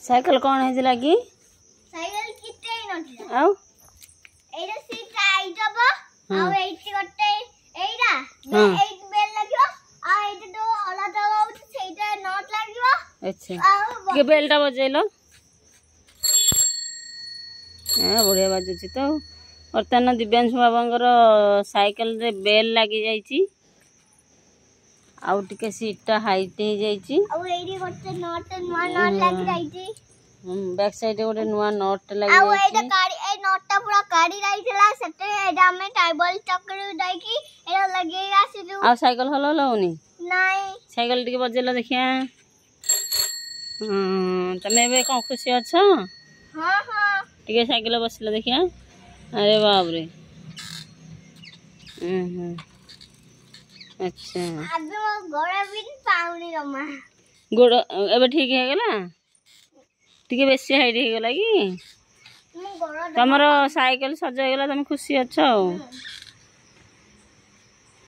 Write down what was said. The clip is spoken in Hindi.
साइकिल कौन है लगी साइकिल किते नथिला आउ एटा सीटा आइतबो आ एटी गटे एइरा एट बेल लागियो आ एटा तो अलग अलग सेटा नट लागियो। अच्छा के बेलटा बजेलो बढ़िया बाजुची तो बर्तमान दिव्यांशु बाबांकर साइकिल रे बेल लगी जाइची आउ टिके सीट हाइट हो जाइची आउ एडी गोटे नट नुआ नट लागी जाइची बैक साइड गोटे नुआ नट लागी आउ एटा गाड़ी ए नटटा पूरा गाड़ी राइथला सेटे एटा हमें टेबल चक्कर दाइकी एटा लगे आसिलु आ साइकिल हलो होनी नहीं साइकिल टिके बजेलो देखिया तमे बे कोन खुशी अछ हां हां टिके साइकिल बसलो देखिया अरे बाप रे अच्छा अब गोड़ा भी पाउनी रमा गोड़ एबे ठीक है गेला टिके बेसी हाइट हो गेला कि मो गोड़ा तमरो साइकिल सज गेला तुम खुशी अछ।